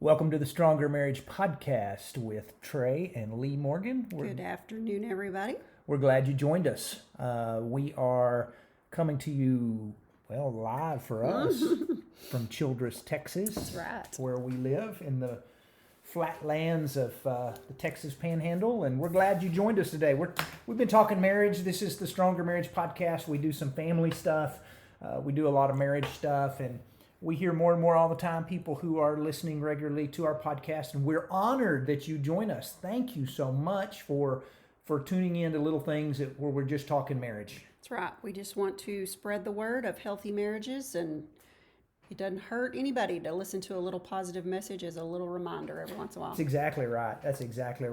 Welcome to the Stronger Marriage Podcast with Trey and Lee Morgan. Good afternoon, everybody. We're glad you joined us. We are coming to you, live for us from Childress, Texas. That's right. Where we live in the flatlands of the Texas Panhandle, and we're glad you joined us today. We've been talking marriage. This is the Stronger Marriage Podcast. We do some family stuff. We do a lot of marriage stuff, and we hear more and more all the time people who are listening regularly to our podcast, and we're honored that you join us. Thank you so much for tuning in to little things where we're just talking marriage. That's right. We just want to spread the word of healthy marriages, and it doesn't hurt anybody to listen to a little positive message as a little reminder every once in a while. That's exactly right.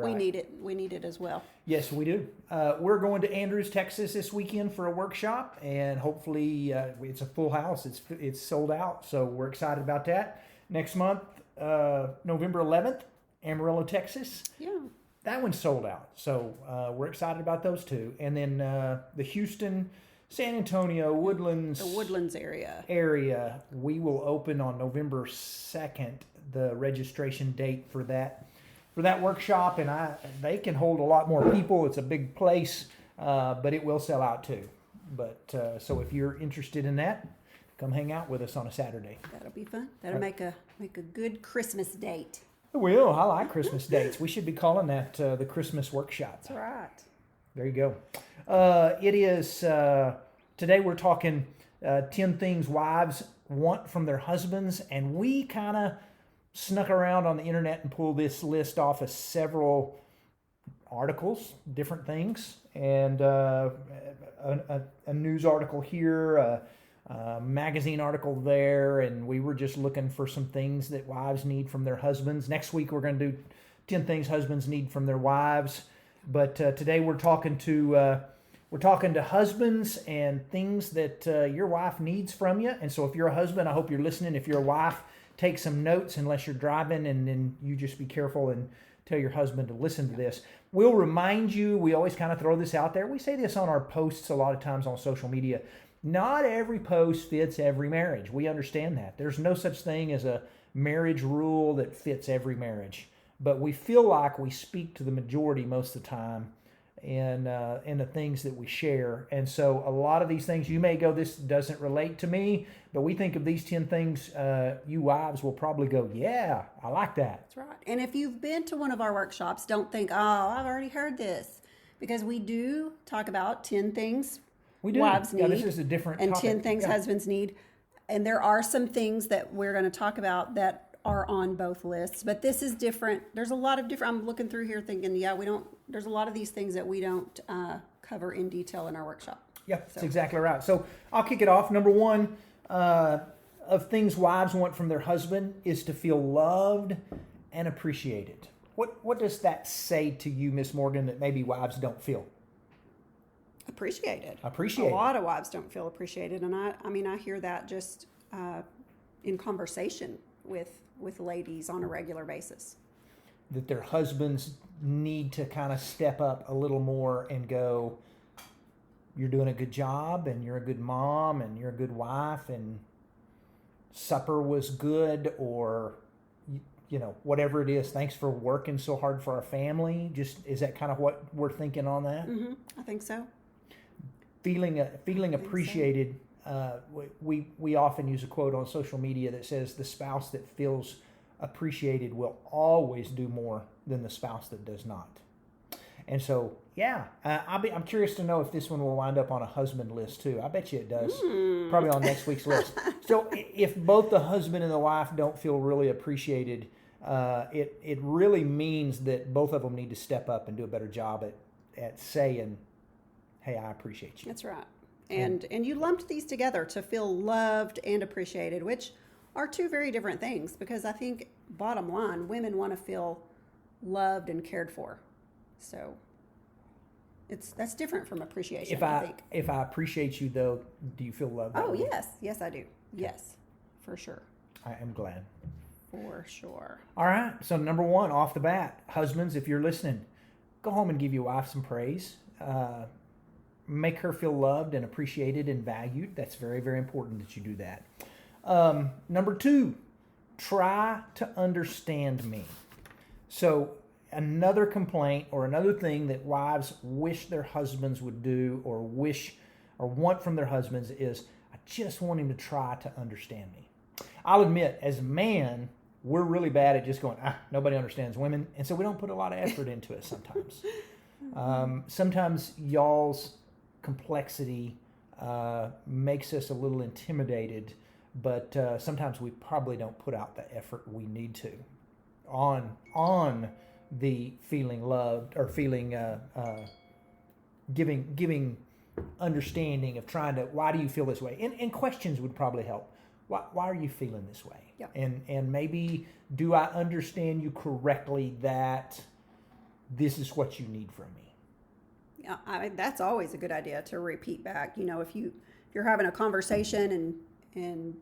We need it. We need it as well. Yes, we do. We're going to Andrews, Texas this weekend for a workshop, and hopefully it's a full house. It's sold out, so we're excited about that. Next month, November 11th, Amarillo, Texas. Yeah. That one's sold out, so we're excited about those two. And then the Houston, San Antonio, Woodlands. The Woodlands area. We will open on November 2nd, the registration date for that workshop, and they can hold a lot more people. It's a big place, but it will sell out too. But so if you're interested in that, come hang out with us on a Saturday. That'll be fun. That'll make a good Christmas date. It will. I like Christmas dates. We should be calling that the Christmas workshop. That's right. There you go. It is, today we're talking 10 things wives want from their husbands, and we kind of snuck around on the internet and pulled this list off of several articles, different things, and a news article here, a magazine article there, and we were just looking for some things that wives need from their husbands. Next week we're going to do 10 things husbands need from their wives. But today we're talking to husbands and things that your wife needs from you. And so if you're a husband, I hope you're listening. If you're a wife, take some notes unless you're driving, and then you just be careful and tell your husband to listen to this. We'll remind you, we always kind of throw this out there. We say this on our posts a lot of times on social media. Not every post fits every marriage. We understand that. There's no such thing as a marriage rule that fits every marriage. But we feel like we speak to the majority most of the time in the things that we share. And so a lot of these things, you may go, this doesn't relate to me, but we think of these 10 things, you wives will probably go, yeah, I like that. That's right. And if you've been to one of our workshops, don't think, oh, I've already heard this. Because we do talk about 10 things wives need. Yeah, this is a different and topic. 10 things husbands need. And there are some things that we're going to talk about that are on both lists, but this is different. There's a lot of different, I'm looking through here thinking, there's a lot of these things that we don't cover in detail in our workshop. Yeah, that's exactly right. So I'll kick it off. Number one of things wives want from their husband is to feel loved and appreciated. What does that say to you, Miss Morgan, that maybe wives don't feel? Appreciated. A lot of wives don't feel appreciated, and I hear that just in conversation with ladies on a regular basis. That their husbands need to kind of step up a little more and go, you're doing a good job, and you're a good mom, and you're a good wife, and supper was good, or whatever it is. Thanks for working so hard for our family. Just, is that kind of what we're thinking on that? Mm-hmm. I think so. Feeling appreciated. We often use a quote on social media that says the spouse that feels appreciated will always do more than the spouse that does not. And so, I'm curious to know if this one will wind up on a husband list too. I bet you it does. Probably on next week's list. So if both the husband and the wife don't feel really appreciated, it really means that both of them need to step up and do a better job at saying, hey, I appreciate you. That's right. And you lumped these together to feel loved and appreciated, which are two very different things, because I think bottom line, women want to feel loved and cared for. So that's different from appreciation, I think. If I appreciate you, though, do you feel loved? Oh, yes. Yes, I do. Yes, for sure. I am glad. For sure. All right. So number one, off the bat, husbands, if you're listening, go home and give your wife some praise. Make her feel loved and appreciated and valued. That's very, very important that you do that. Number two, try to understand me. So another complaint or another thing that wives wish their husbands would do or wish or want from their husbands is, I just want him to try to understand me. I'll admit, as a man, we're really bad at just going, nobody understands women, and so we don't put a lot of effort into it sometimes. Sometimes y'all's complexity makes us a little intimidated, but sometimes we probably don't put out the effort we need to on the feeling loved or feeling giving understanding of trying to, why do you feel this way? And questions would probably help. Why are you feeling this way? Yep. And maybe, do I understand you correctly that this is what you need from me? Yeah, that's always a good idea to repeat back. If you're having a conversation and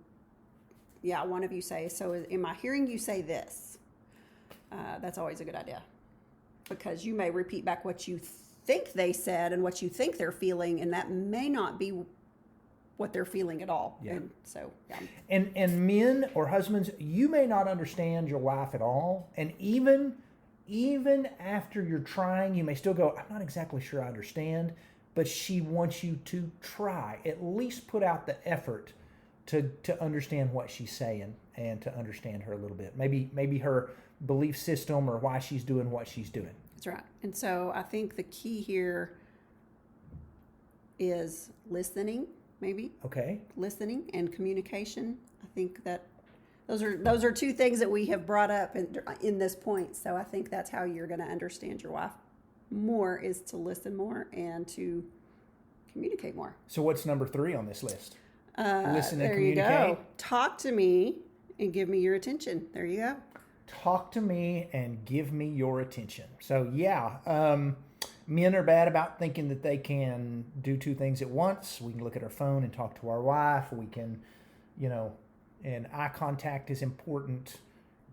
one of you say, so am I hearing you say this? That's always a good idea, because you may repeat back what you think they said and what you think they're feeling, and that may not be what they're feeling at all. Yeah. And so, yeah. And men or husbands, you may not understand your wife at all, and even after you're trying, you may still go, I'm not exactly sure I understand, but she wants you to try, at least put out the effort to understand what she's saying and to understand her a little bit. Maybe her belief system or why she's doing what she's doing. That's right. And so I think the key here is listening, maybe. Okay. Listening and communication. I think that those are two things that we have brought up in this point. So I think that's how you're going to understand your wife more, is to listen more and to communicate more. So what's number 3 on this list? Listen and there you communicate. go. Talk to me and give me your attention. There you go. Talk to me and give me your attention. So men are bad about thinking that they can do 2 things at once. We can look at our phone and talk to our wife. We can, and eye contact is important.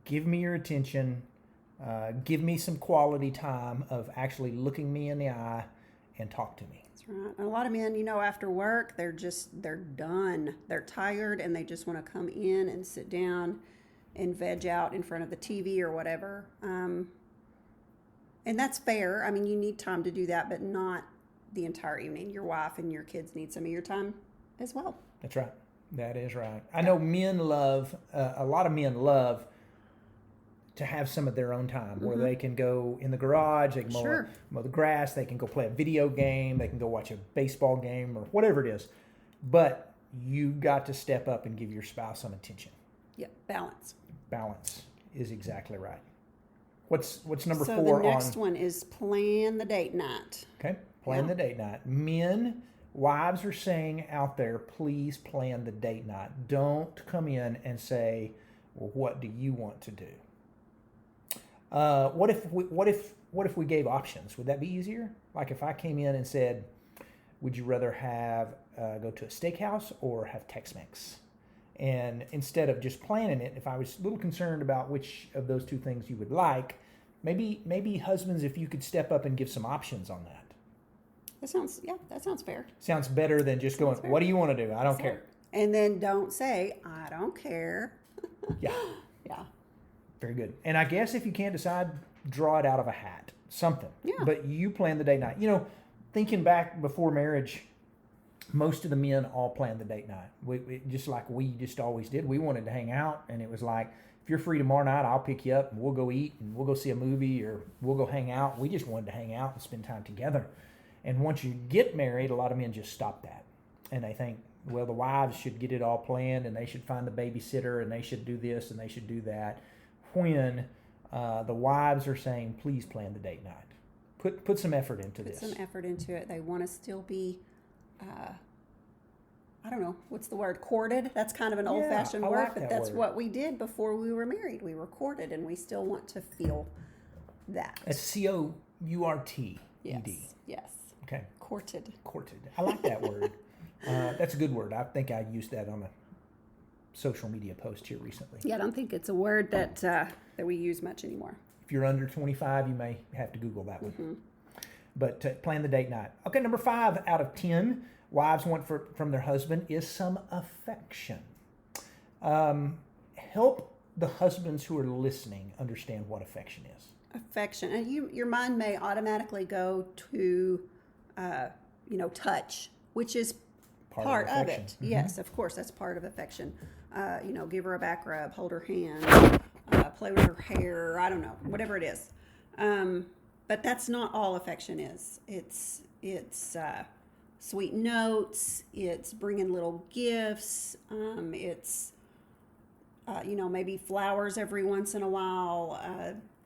Give me your attention. Give me some quality time of actually looking me in the eye and talk to me. That's right. And a lot of men, after work, they're done. They're tired and they just want to come in and sit down and veg out in front of the TV or whatever. And that's fair. I mean, you need time to do that, but not the entire evening. Your wife and your kids need some of your time as well. That's right. That is right. I know a lot of men love to have some of their own time where they can go in the garage, they can mow the grass, they can go play a video game, they can go watch a baseball game or whatever it is. But you got to step up and give your spouse some attention. Yeah, balance. Balance is exactly right. What's number 4 on? So the next one is plan the date night. Okay, plan the date night. Men, wives are saying out there, please plan the date night. Don't come in and say, well, what do you want to do? What if we gave options? Would that be easier? Like if I came in and said, would you rather have go to a steakhouse or have Tex-Mex? And instead of just planning it, if I was a little concerned about which of those 2 things you would like, maybe husbands, if you could step up and give some options on that. That sounds fair. Sounds better than just going, what do you want to do? I don't care. And then don't say, I don't care. Yeah. Yeah. Very good. And I guess if you can't decide, draw it out of a hat. Something. Yeah. But you plan the date night. Thinking back before marriage, most of the men all planned the date night. We just like we just always did. We wanted to hang out, and it was like, if you're free tomorrow night, I'll pick you up, and we'll go eat, and we'll go see a movie, or we'll go hang out. We just wanted to hang out and spend time together. And once you get married, a lot of men just stop that. And they think, well, the wives should get it all planned, and they should find the babysitter, and they should do this, and they should do that. When the wives are saying, please plan the date night. Put some effort into this. Put some effort into it. They want to still be, I don't know, what's the word? Courted? That's kind of an old-fashioned word, like but that's what we did before we were married. We were courted, and we still want to feel that. It's C-O-U-R-T-E-D. Yes. Okay. Courted. I like that word. That's a good word. I think I used that on a social media post here recently. Yeah, I don't think it's a word that we use much anymore. If you're under 25, you may have to Google that one. But plan the date night. Okay, number 5 out of 10 wives want from their husband is some affection. Help the husbands who are listening understand what affection is? Affection, and your mind may automatically go to, touch, which is part of it. Mm-hmm. Yes, of course, that's part of affection. Give her a back rub, hold her hand, play with her hair. I don't know, whatever it is. But that's not all affection is. It's sweet notes. It's bringing little gifts. It's maybe flowers every once in a while.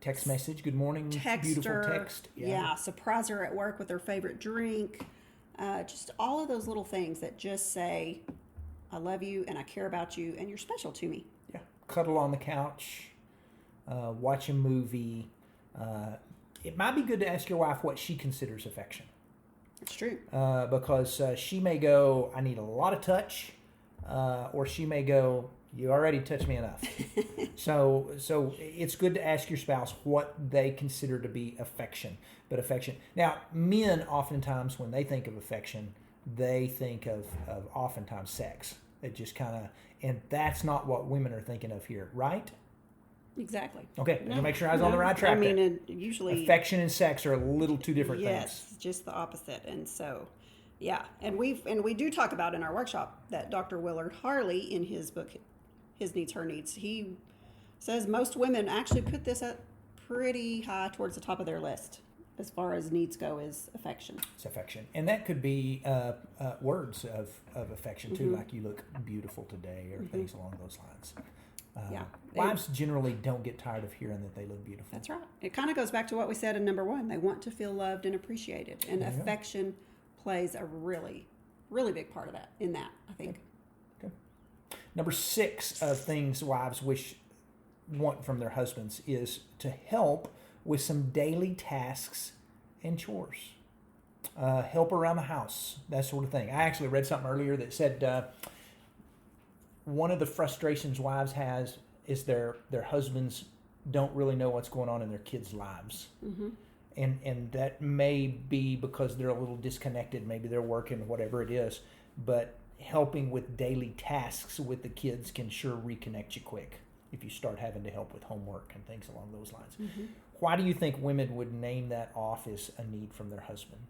Text message, good morning, Text beautiful her, text. Yeah, surprise her at work with her favorite drink. Just all of those little things that just say, I love you and I care about you and you're special to me. Yeah, cuddle on the couch, watch a movie. It might be good to ask your wife what she considers affection. It's true. Because she may go, I need a lot of touch, or she may go, you already touched me enough. So it's good to ask your spouse what they consider to be affection. But affection. Now, men oftentimes, when they think of affection, they think of oftentimes sex. It just kind of, and that's not what women are thinking of here, right? Exactly. Okay, to make sure I was on the right track. I mean, usually affection and sex are a little two different things. Yes, just the opposite. And so, yeah, and we do talk about in our workshop that Dr. Willard Harley, in his book, His Needs, Her Needs, he says most women actually put this up pretty high towards the top of their list as far as needs go, is affection. It's affection, and that could be words of affection too, like you look beautiful today, or things along those lines. Wives generally don't get tired of hearing that they look beautiful. That's right. It kind of goes back to what we said in number 1. They want to feel loved and appreciated, and affection plays a really, really big part of that. In that, I think. Okay. Number 6 of things wives want from their husbands is to help with some daily tasks and chores. Help around the house, that sort of thing. I actually read something earlier that said one of the frustrations wives has is their husbands don't really know what's going on in their kids' lives. Mm-hmm. And that may be because they're a little disconnected. Maybe they're working, whatever it is. But helping with daily tasks with the kids can sure reconnect you quick if you start having to help with homework and things along those lines. Mm-hmm. Why do you think women would name that off as a need from their husband?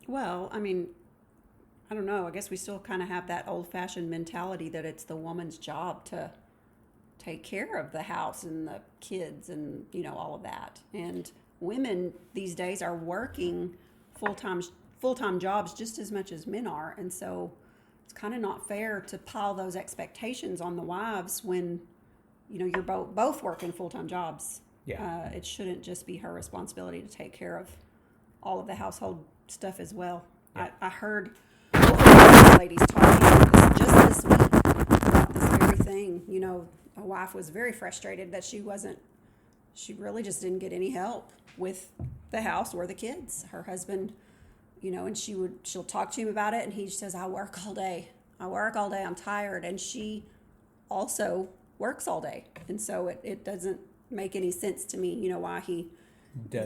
Well, I mean, I don't know. I guess we still kind of have that old-fashioned mentality that it's the woman's job to take care of the house and the kids and, all of that. And women these days are working full-time jobs just as much as men are. And so it's kind of not fair to pile those expectations on the wives when, you're both working full-time jobs. Yeah. It shouldn't just be her responsibility to take care of all of the household stuff as well. Yeah. I heard ladies talking just this week about this very thing. A wife was very frustrated that she really just didn't get any help with the house or the kids. Her husband, and she'll talk to him about it, and he says, I work all day, I'm tired. And she also works all day. And so it doesn't make any sense to me, why he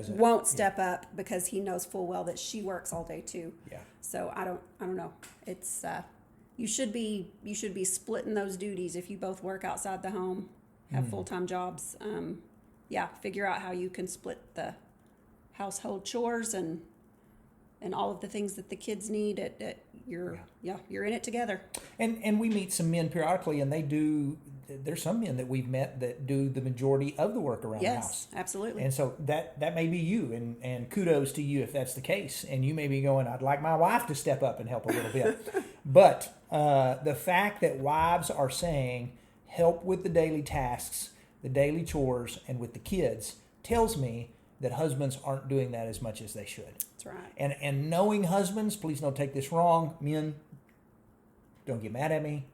won't step up, because he knows full well that she works all day too. Yeah. So I don't know. It's you should be splitting those duties if you both work outside the home, have full-time jobs. Figure out how you can split the household chores and all of the things that the kids need. You're in it together. And we meet some men periodically, and there's some men that we've met that do the majority of the work around the house. Yes, absolutely. And so that may be you, and kudos to you if that's the case. And you may be going, I'd like my wife to step up and help a little bit. But the fact that wives are saying help with the daily tasks, the daily chores, and with the kids tells me that husbands aren't doing that as much as they should. That's right. And knowing husbands, please don't take this wrong. Men, don't get mad at me.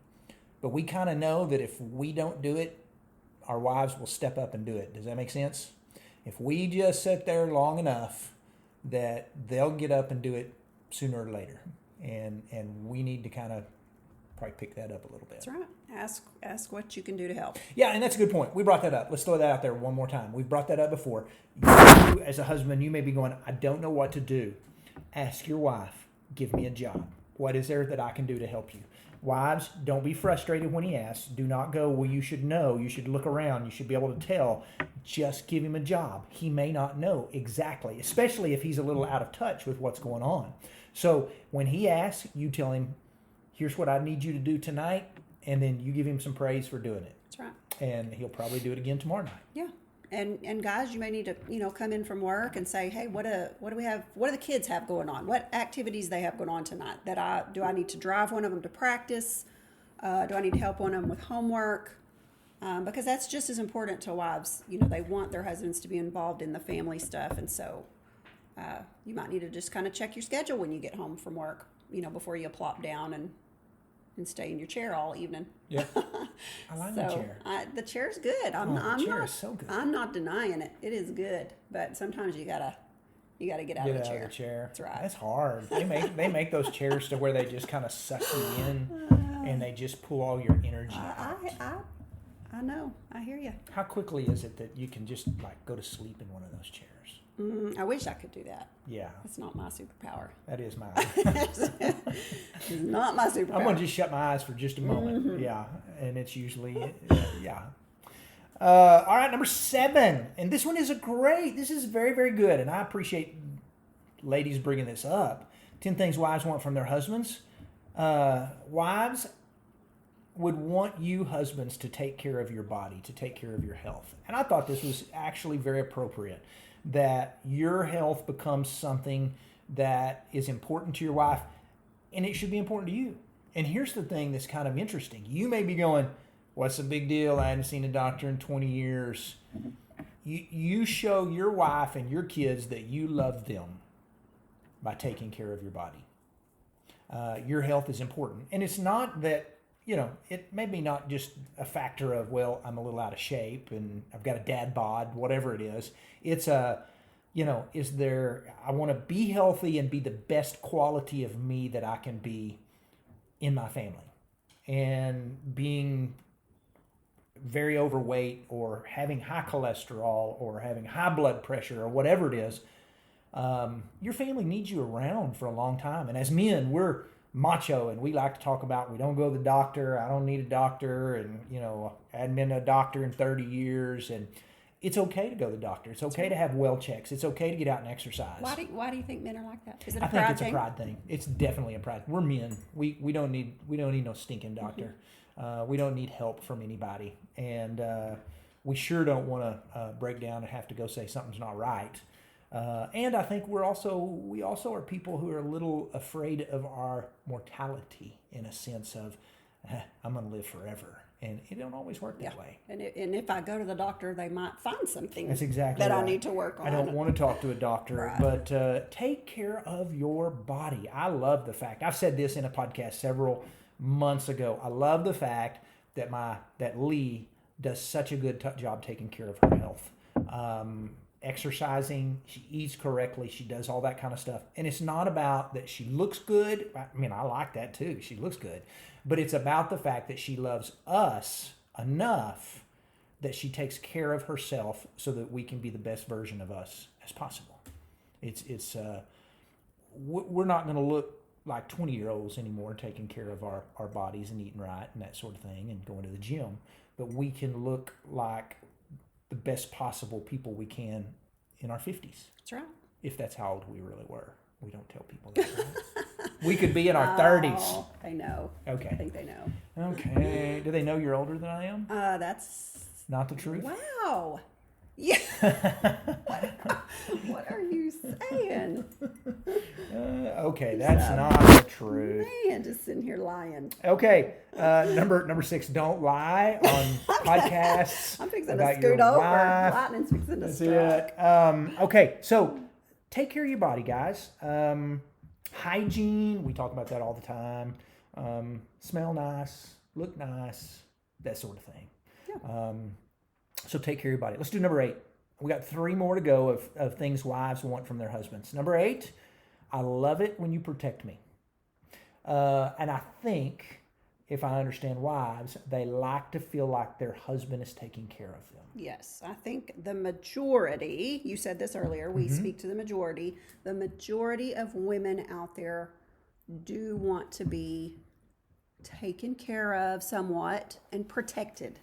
But we kind of know that if we don't do it, our wives will step up and do it. Does that make sense? If we just sit there long enough, that they'll get up and do it sooner or later. And we need to kind of probably pick that up a little bit. That's right. Ask what you can do to help. Yeah, and that's a good point. We brought that up. Let's throw that out there one more time. We've brought that up before. You, as a husband, you may be going, I don't know what to do. Ask your wife, give me a job. What is there that I can do to help you? Wives, don't be frustrated when he asks. Do not go, well, you should know. You should look around. You should be able to tell. Just give him a job. He may not know exactly, especially if he's a little out of touch with what's going on. So when he asks, you tell him, here's what I need you to do tonight, and then you give him some praise for doing it. That's right. And he'll probably do it again tomorrow night. Yeah. And guys, you may need to, come in from work and say, hey, what do we have? What do the kids have going on? What activities they have going on tonight? Do I need to drive one of them to practice? Do I need to help one of them with homework? Because that's just as important to wives. They want their husbands to be involved in the family stuff, and so you might need to just kind of check your schedule when you get home from work. Before you plop down and stay in your chair all evening. Yeah, I like the chair. The chair's good. The chair is so good. I'm not denying it. It is good, but sometimes you gotta get out of the chair. That's right. That's hard. They make those chairs to where they just kind of suck you in, and they just pull all your energy out. I know. I hear you. How quickly is it that you can just go to sleep in one of those chairs? I wish I could do that. Yeah. It's not my superpower. That is mine. It's not my superpower. I'm going to just shut my eyes for just a moment. Mm-hmm. Yeah. And it's usually, yeah. All right, number 7. And this one is this is very, very good. And I appreciate ladies bringing this up. 10 things wives want from their husbands. Wives would want you husbands to take care of your body, to take care of your health. And I thought this was actually very appropriate, that your health becomes something that is important to your wife, and it should be important to you. And here's the thing that's kind of interesting. You may be going, what's the big deal? I hadn't seen a doctor in 20 years. You show your wife and your kids that you love them by taking care of your body. Your health is important. And it's not that, it may be not just a factor of, well, I'm a little out of shape and I've got a dad bod, whatever it is. It's I want to be healthy and be the best quality of me that I can be in my family. And being very overweight or having high cholesterol or having high blood pressure or whatever it is, your family needs you around for a long time. And as men, we're macho and we like to talk about we don't go to the doctor. I don't need a doctor, and I hadn't been to a doctor in 30 years, and it's okay to go to the doctor. It's okay to have well checks. It's okay to get out and exercise. Why do you think men are like that? Is it I think it's a pride thing. It's definitely a pride. We're men. We don't need no stinking doctor. Mm-hmm. We don't need help from anybody, and we sure don't want to break down and have to go say something's not right. And I think we also are people who are a little afraid of our mortality, in a sense of, I'm going to live forever. And it don't always work that way. And if I go to the doctor, they might find something That's exactly that right. I need to work on. I don't want to talk to a doctor, right. But take care of your body. I love the fact, I've said this in a podcast several months ago, I love the fact that Lee does such a good job taking care of her health. Exercising, she eats correctly, she does all that kind of stuff. And it's not about that she looks good. I mean, I like that too. She looks good. But it's about the fact that she loves us enough that she takes care of herself so that we can be the best version of us as possible. We're not going to look like 20-year-olds anymore taking care of our bodies and eating right and that sort of thing and going to the gym. But we can look like the best possible people we can in our 50s. That's right. If that's how old we really were. We don't tell people that. Right? We could be in our 30s. They know. Okay. I think they know. Okay. Do they know you're older than I am? That's not the truth. Wow. Yeah. What are you saying? Okay, that's not the truth. Man, just sitting here lying. Okay, number 6. Don't lie on podcasts. I'm fixing about to scoot your over. wife. Lightning's fixing to That's strike. it. Okay, so take care of your body, guys. Hygiene, we talk about that all the time. Smell nice, look nice, that sort of thing. Yeah. So take care of your body. Let's do number 8. We got 3 more to go of things wives want from their husbands. Number 8, I love it when you protect me. And I think, if I understand wives, they like to feel like their husband is taking care of them. Yes, I think the majority, you said this earlier, we speak to the majority of women out there do want to be taken care of somewhat and protected.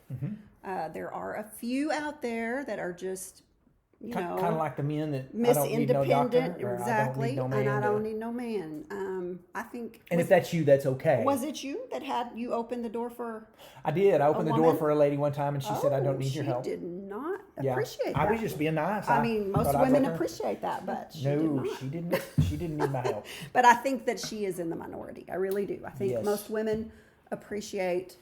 There are a few out there that are just, Kind of like the men that Miss I don't need no doctor, Independent, or exactly, I don't need no man. and I don't need no man. I think. And if that's you, that's okay. Was it you that had you opened the door for? I did. I opened the door woman? for a lady one time, and she said, "I don't need your help." She did not Yeah. appreciate I that. was just being nice. I mean, most thought I'd women let her- appreciate that, but she No, did not. she didn't. She didn't need my help. But I think that she is in the minority. I really do. I think Yes. most women appreciate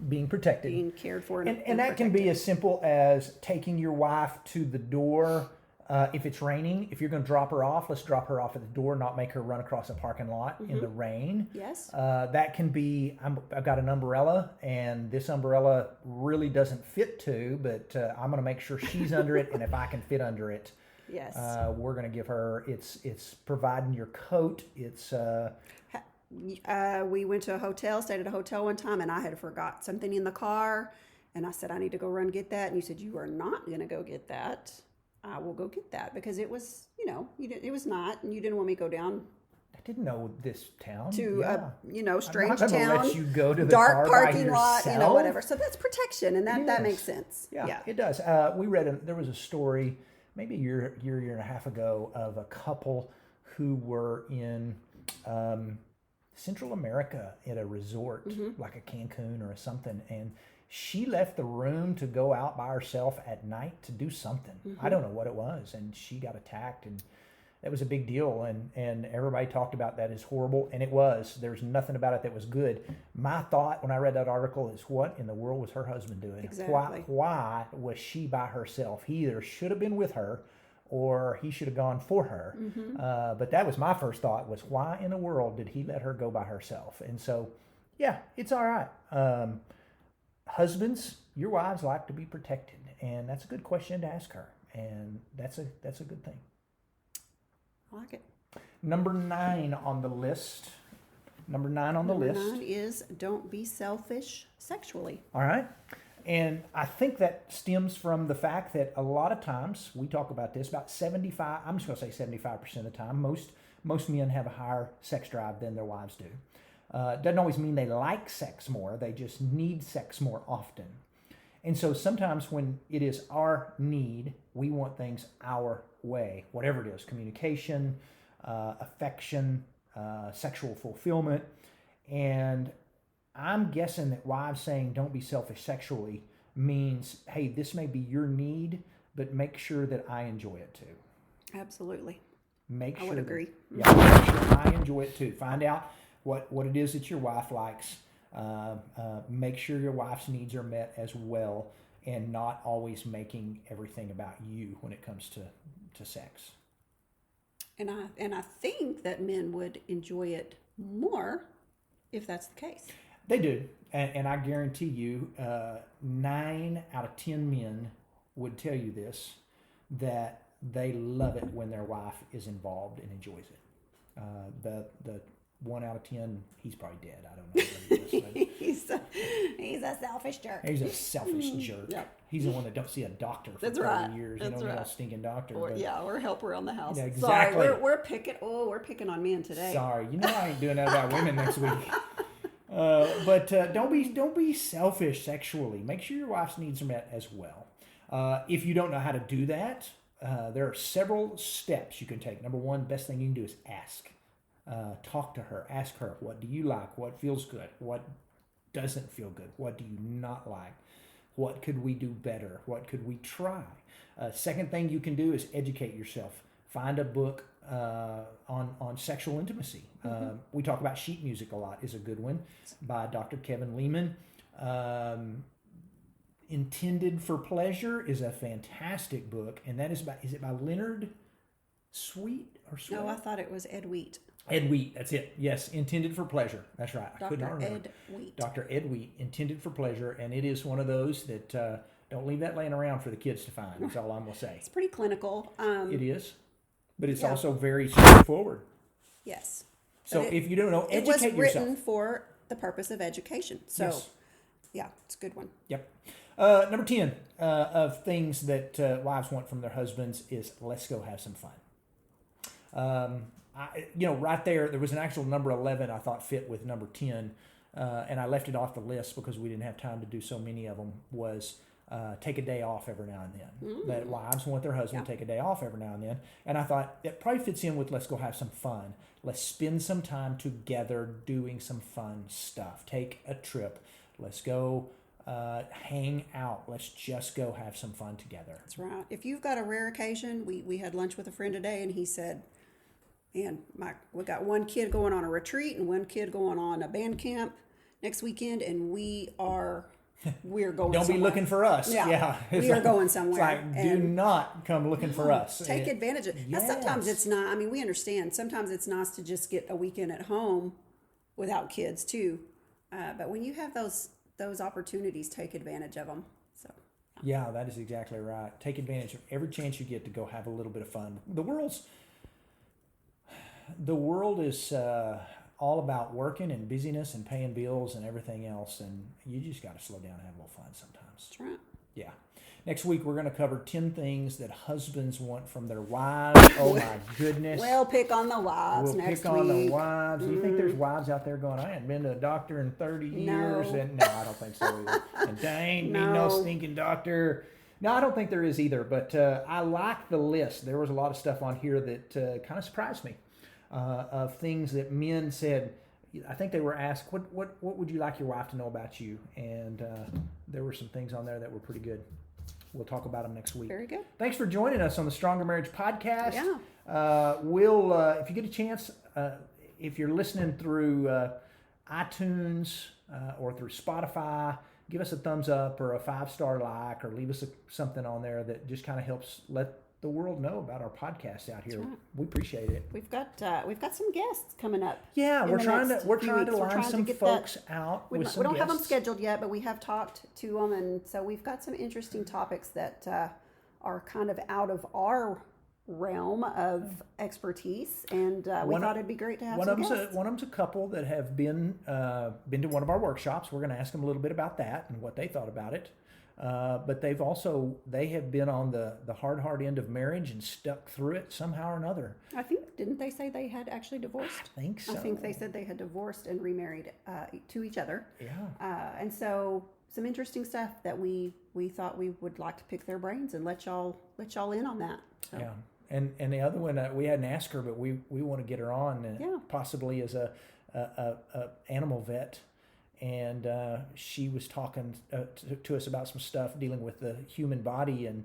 Being protected. being cared for, And that can be as simple as taking your wife to the door. If it's raining, if you're going to drop her off, let's drop her off at the door, not make her run across a parking lot in the rain. Yes. That can be, I've got an umbrella, and this umbrella really doesn't fit to, but I'm going to make sure she's under it, and if I can fit under it, Yes. we're going to give her, it's providing your coat, it's... We went to a hotel, stayed at a hotel one time, and I had forgot something in the car, and I said, I need to go run get that. And you said, you are not going to go get that. I will go get that, because it was, it was not, and you didn't want me to go down I didn't know this town. to Yeah. strange I'm not gonna town, let you go to the dark car by parking lot, yourself. whatever. So that's protection, and that It makes is. sense. Yeah, it does. We read there was a story maybe a year and a half ago of a couple who were in Central America at a resort, like a Cancun or something, and she left the room to go out by herself at night to do something. I don't know what it was, and she got attacked, and that was a big deal, and everybody talked about that as horrible, and it was. There's nothing about it that was good. My thought when I read that article is, what in the world was her husband doing? Exactly. Why was she by herself? He either should have been with her, or he should have gone for her. But that was my first thought, was why in the world did he let her go by herself? And so, yeah, it's all right. Husbands, your wives like to be protected, and that's a good question to ask her, and that's a good thing. I like it. Number 9 on the list. Number 9 on the list. 9 is don't be selfish sexually. All right. And I think that stems from the fact that a lot of times, we talk about this, about 75, I'm just going to say 75% of the time, most men have a higher sex drive than their wives do. Doesn't always mean they like sex more, they just need sex more often. And so sometimes when it is our need, we want things our way, whatever it is, communication, affection, sexual fulfillment. And I'm guessing that wives saying don't be selfish sexually means, hey, this may be your need, but make sure that I enjoy it too. Absolutely. Make sure I would agree. Yeah, make sure I enjoy it too. Find out what it is that your wife likes. Make sure your wife's needs are met as well, and not always making everything about you when it comes to sex. And I think that men would enjoy it more if that's the case. They do, and I guarantee you, 9 out of 10 men would tell you this, that they love it when their wife is involved and enjoys it. The 1 out of 10, he's probably dead. I don't know what he is, but he's a selfish jerk. he's a selfish jerk. Yep. He's the one that don't see a doctor for That's 30 right. years. That's You don't need right. a stinking doctor. Or help around the house. Yeah, exactly. Sorry, we're picking. Oh, we're picking on men today. Sorry, you know I ain't doing that about women next week. But don't be selfish sexually. Make sure your wife's needs are met as well. If you don't know how to do that, there are several steps you can take. Number 1, best thing you can do is ask. Talk to her. Ask her, what do you like? What feels good? What doesn't feel good? What do you not like? What could we do better? What could we try? Second thing you can do is educate yourself. Find a book on sexual intimacy. We talk about sheet music a lot, is a good one, by Dr. Kevin Lehman. Intended for Pleasure is a fantastic book, and that is it by Leonard Sweet or Sweet? No, I thought it was Ed Wheat. Ed Wheat, that's it. Yes, Intended for Pleasure. That's right. I could not Dr. remember. Ed Wheat. Dr. Ed Wheat, Intended for Pleasure, and it is one of those that don't leave that laying around for the kids to find. That's all I'm gonna say. It's pretty clinical. It is, but it's yeah. also very straightforward. Yes. So if you don't know, educate yourself. It was written for the purpose of education. So, Yes. yeah, it's a good one. Yep. Number 10 of things that wives want from their husbands is, let's go have some fun. Right there was an actual number 11 I thought fit with number 10. and I left it off the list because we didn't have time to do so many of them, was take a day off every now and then. That wives want their husband to take a day off every now and then. And I thought it probably fits in with let's go have some fun. Let's spend some time together doing some fun stuff. Take a trip. Let's go hang out. Let's just go have some fun together. That's right. If you've got a rare occasion, we had lunch with a friend today, and he said, "Man, we got one kid going on a retreat and one kid going on a band camp next weekend, and we're going. Don't somewhere. be looking for us. Yeah, we are going somewhere. It's like, do not come looking for us. Take advantage of it. Now, sometimes it's not. I mean, we understand. Sometimes it's nice to just get a weekend at home without kids too. But when you have those opportunities, take advantage of them. So. Yeah, that is exactly right. Take advantage of every chance you get to go have a little bit of fun. The world is all about working and busyness and paying bills and everything else, and you just got to slow down and have a little fun sometimes. That's right. Yeah. Next week, we're going to cover 10 things that husbands want from their wives. Oh, my goodness. We'll pick on the wives next week. We'll pick on the wives. You think there's wives out there going, I hadn't been to a doctor in 30 years? And no, I don't think so either. And dang, me no stinking doctor. No, I don't think there is either, but I like the list. There was a lot of stuff on here that kind of surprised me. Of things that men said. I think they were asked, what would you like your wife to know about you? And there were some things on there that were pretty good. We'll talk about them next week. Very good. Thanks for joining us on the Stronger Marriage Podcast. Yeah. If you get a chance, if you're listening through iTunes or through Spotify, give us a thumbs up or a 5-star like, or leave us something on there that just kind of helps let the world know about our podcast out here. Right. We appreciate it. We've got some guests coming up. Yeah, we're trying to line some folks out. We don't have them scheduled yet, but we have talked to them, and so we've got some interesting topics that are kind of out of our realm of expertise, and we thought it'd be great to have some guests. One of them's a couple that have been to one of our workshops. We're going to ask them a little bit about that and what they thought about it. But they have been on the hard end of marriage and stuck through it somehow or another. Didn't they say they had actually divorced? I think so. I think they said they had divorced and remarried to each other. Yeah. And so some interesting stuff that we thought we would like to pick their brains and let y'all in on that. So. Yeah. And the other one we hadn't asked her, but we want to get her on possibly as a animal vet. And she was talking to us about some stuff dealing with the human body, and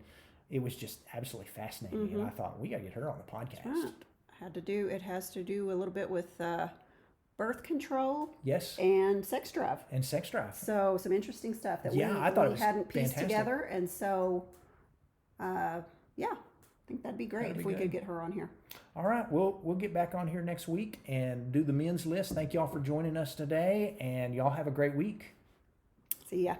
it was just absolutely fascinating. Mm-hmm. And I thought, we got to get her on the podcast. Right. It has to do a little bit with birth control. Yes. And sex drive. So some interesting stuff that I thought we hadn't pieced together. And so, I think that'd be great if we could get her on here. All right, we'll get back on here next week and do the men's list. Thank y'all for joining us today, and y'all have a great week. See ya.